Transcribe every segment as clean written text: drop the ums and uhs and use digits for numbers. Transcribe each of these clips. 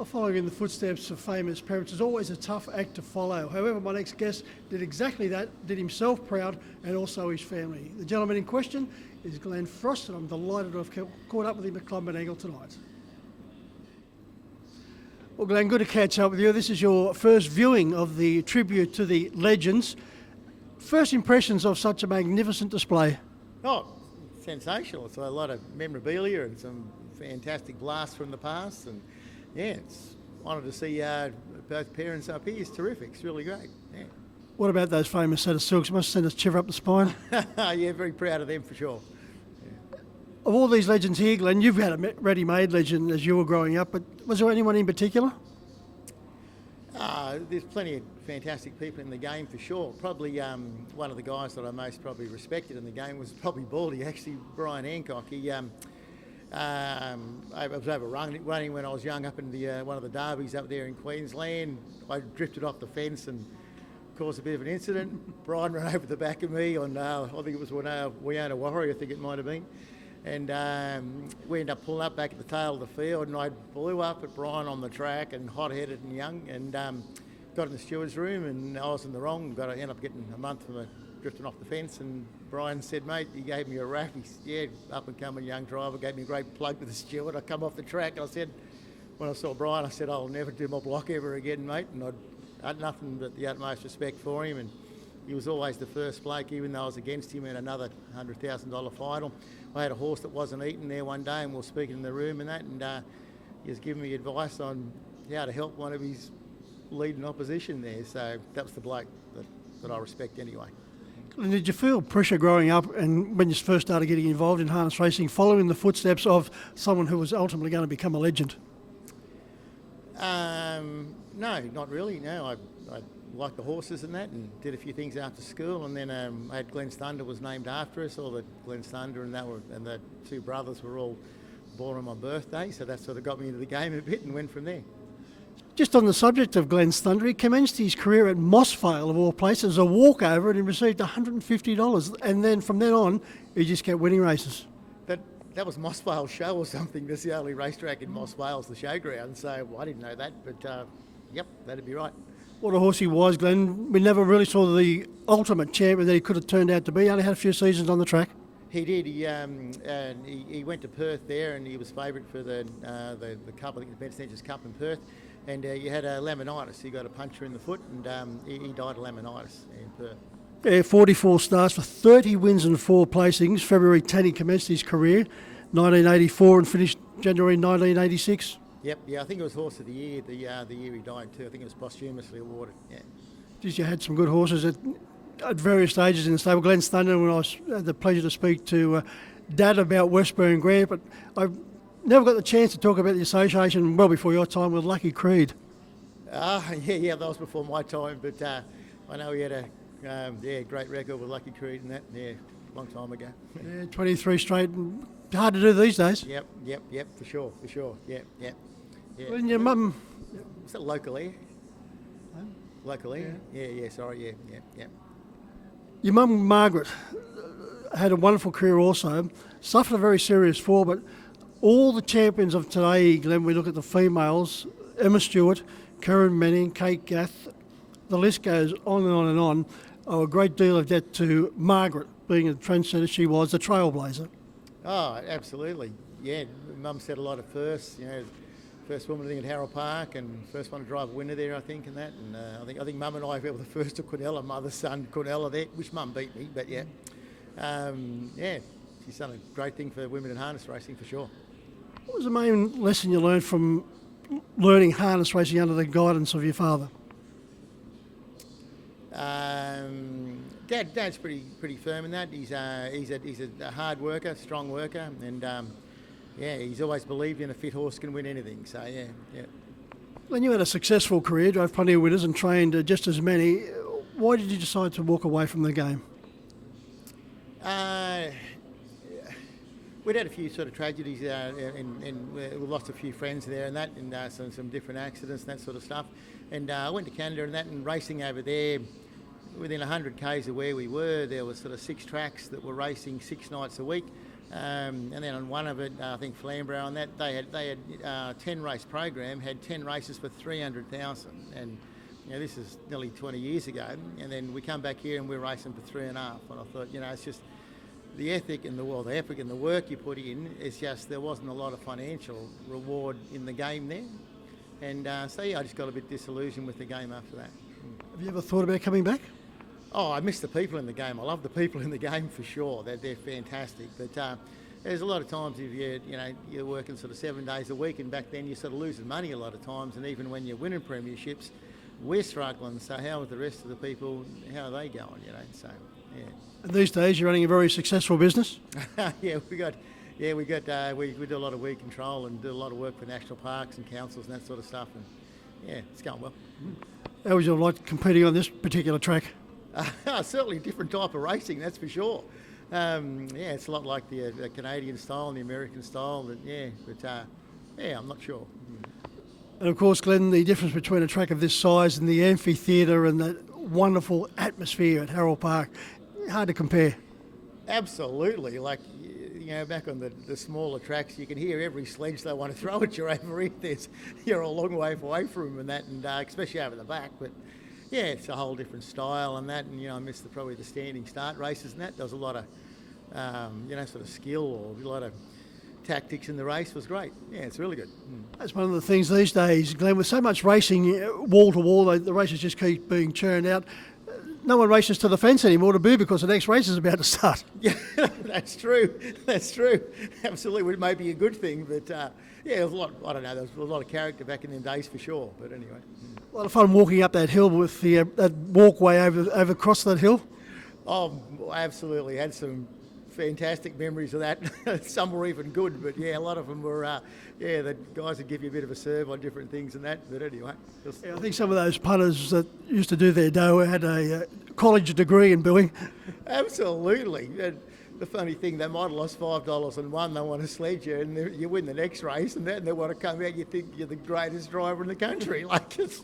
Following in the footsteps of famous parents is always a tough act to follow. However, my next guest did exactly that, did himself proud and also his family. The gentleman in question is Glen Frost, and I'm delighted to have caught up with him at Clubman Angle tonight. Well, Glen, good to catch up with you. This is your first viewing of the tribute to the legends. First impressions of such a magnificent display? Oh, sensational. It's a lot of memorabilia and some fantastic blasts from the past, and yeah, it's honoured to see both parents up here. It's terrific. It's really great. Yeah. What about those famous set of silks? Must send us shiver up the spine. Yeah, very proud of them for sure. Yeah. Of all these legends here, Glen, you've had a ready-made legend as you were growing up, but was there anyone in particular? There's plenty of fantastic people in the game for sure. Probably one of the guys that I most probably respected in the game was probably Baldy, actually, Brian Hancock. He I was over running when I was young up in the one of the derbies up there in Queensland. I drifted off the fence and caused a bit of an incident. Brian ran over the back of me on, I think it was when Wiona Warrior, I think it might have been. And we ended up pulling up back at the tail of the field, and I blew up at Brian on the track and hot-headed and young, and got in the steward's room, and I was in the wrong. Ended up getting a month for drifting off the fence, and Brian said, "Mate, you gave me a rap." He said, "Yeah, up-and-coming young driver, gave me a great plug with the steward." I come off the track, and I said, when I saw Brian, I said, "I'll never do my block ever again, mate." And I had nothing but the utmost respect for him, and he was always the first bloke, even though I was against him in another $100,000 final. I had a horse that wasn't eating there one day, and we were speaking in the room and that, and he was giving me advice on how to help one of his leading opposition there. So that was the bloke that I respect anyway. And did you feel pressure growing up and when you first started getting involved in harness racing, following the footsteps of someone who was ultimately going to become a legend? No, not really. No, I liked the horses and that, and did a few things after school, and then I had Glen's Thunder was named after us, or the Glen's Thunder, and the two brothers were all born on my birthday, so that sort of got me into the game a bit and went from there. Just on the subject of Glen's Thunder, he commenced his career at Mossvale, of all places, as a walkover, and he received $150. And then from then on, he just kept winning races. That was Mossvale Show or something. That's the only racetrack in Mossvale's the showground. So I didn't know that, but yep, that'd be right. What a horse he was, Glen. We never really saw the ultimate champion that he could have turned out to be. He only had a few seasons on the track. He did. He went to Perth there, and he was favourite for the Cup, I think the Ben Stenches Cup in Perth. And he had a laminitis. He got a puncture in the foot, and he died of laminitis in Perth. Yeah, 44 starts for 30 wins and 4 placings. February 10 he commenced his career, 1984, and finished January 1986. Yep, yeah, I think it was Horse of the Year, the year he died too. I think it was posthumously awarded, yeah. Geez, you had some good horses at various stages in the stable. Glen's Thunder, when I had the pleasure to speak to Dad about Westburn Grant, but I've never got the chance to talk about the association well before your time with Lucky Creed. Yeah, that was before my time, but I know he had a great record with Lucky Creed and that, yeah, long time ago. Yeah, 23 straight, and hard to do these days. Yep, for sure, yeah. When your mum... Was that locally? Locally? Yeah, sorry, yeah. Your mum, Margaret, had a wonderful career also, suffered a very serious fall, but all the champions of today, Glen, we look at the females, Emma Stewart, Karen Manning, Kate Gath, the list goes on and on and on. Oh, a great deal of debt to Margaret, being a trendsetter she was, the trailblazer. Oh, absolutely. Yeah, Mum set a lot of firsts, first woman I think at Harold Park, and first one to drive a winner there, I think, and that. And I think Mum and I were the first to Quinella, mother's son, Quinella there, which Mum beat me, but yeah. She's done a great thing for women in harness racing for sure. What was the main lesson you learned from learning harness racing under the guidance of your father? Dad's pretty firm in that. He's a hard worker, strong worker, and he's always believed in a fit horse can win anything. So yeah. When you had a successful career, drove plenty of winners and trained just as many, why did you decide to walk away from the game? We'd had a few sort of tragedies and we lost a few friends there and that, and some different accidents and that sort of stuff. And I went to Canada and that, and racing over there, within 100 k's of where we were, there was sort of 6 tracks that were racing 6 nights a week. And then on one of it, I think Flamborough, on that they had 10 race program, had 10 races for 300,000, and this is nearly 20 years ago. And then we come back here and we're racing for 3.5. And I thought, it's just the ethic and the effort and the work you put in. It's just there wasn't a lot of financial reward in the game there, and so I just got a bit disillusioned with the game after that. Have you ever thought about coming back? Oh, I miss the people in the game. I love the people in the game for sure. They're fantastic. But there's a lot of times if you're working sort of 7 days a week, and back then you're sort of losing money a lot of times. And even when you're winning premierships, we're struggling. So how are the rest of the people? How are they going? So yeah. And these days you're running a very successful business. Yeah, we do a lot of weed control and do a lot of work for national parks and councils and that sort of stuff. And yeah, it's going well. How would you like competing on this particular track? Certainly a different type of racing, that's for sure. It's a lot like the Canadian style and the American style. I'm not sure. And of course, Glen, the difference between a track of this size and the amphitheatre and that wonderful atmosphere at Harold Park, hard to compare. Absolutely. Like, back on the smaller tracks, you can hear every sledge they want to throw at you over here. You're a long way away from them and that, and especially over the back. But yeah, it's a whole different style and that, and I miss probably the standing start races and that. There was a lot of, sort of skill or a lot of tactics in the race. Was great. Yeah, it's really good. That's one of the things these days, Glen, with so much racing, wall to wall, the races just keep being churned out. No one races to the fence anymore to boo because the next race is about to start. Yeah, that's true. That's true. Absolutely, it may be a good thing, but there was a lot. I don't know. There was a lot of character back in them days for sure. But anyway, a lot of fun walking up that hill with that walkway over across that hill. Oh, absolutely. Had some fantastic memories of that. Some were even good, but yeah, a lot of them were. The guys would give you a bit of a serve on different things and that. But anyway, I think some of those punters that used to do their dough had a college degree in booing. Absolutely. And the funny thing, they might have lost $5 and won. They want to sledge you, and you win the next race, and then they want to come out. You think you're the greatest driver in the country. Like it's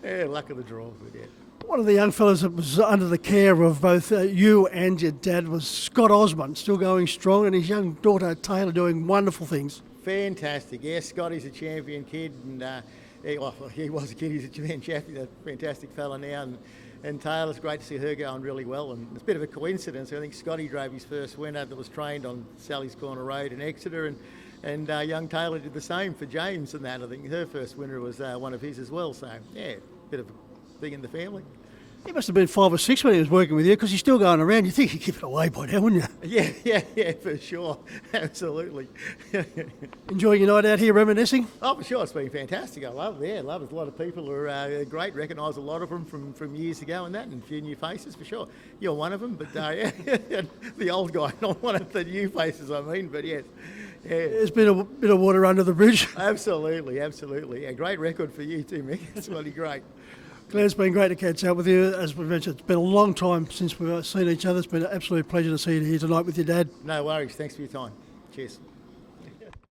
luck of the draw. But yeah. One of the young fellas that was under the care of both you and your dad was Scott Osmond, still going strong, and his young daughter Taylor doing wonderful things. Fantastic. Yes, Scotty's a champion kid, and he was a kid. He's a champion, a fantastic fella now, and Taylor's great to see her going really well. And it's a bit of a coincidence. I think Scotty drove his first winner that was trained on Sally's Corner Road in Exeter, and young Taylor did the same for James and that. I think her first winner was one of his as well. So yeah, bit of a thing in the family. He must have been 5 or 6 when he was working with you, because he's still going around. You think he'd give it away by now, wouldn't you? Yeah, for sure. Absolutely. Enjoying your night out here reminiscing? Oh, for sure. It's been fantastic. I love it. Yeah, love it. A lot of people are great. Recognise a lot of them from years ago and that, and a few new faces for sure. You're one of them, but the old guy, not one of the new faces, I mean, but yes. Yeah. There's been a bit of water under the bridge. Absolutely. Yeah, great record for you too, Mick. It's really great. Glen, it's been great to catch up with you. As we mentioned, it's been a long time since we've seen each other. It's been an absolute pleasure to see you here tonight with your dad. No worries. Thanks for your time. Cheers.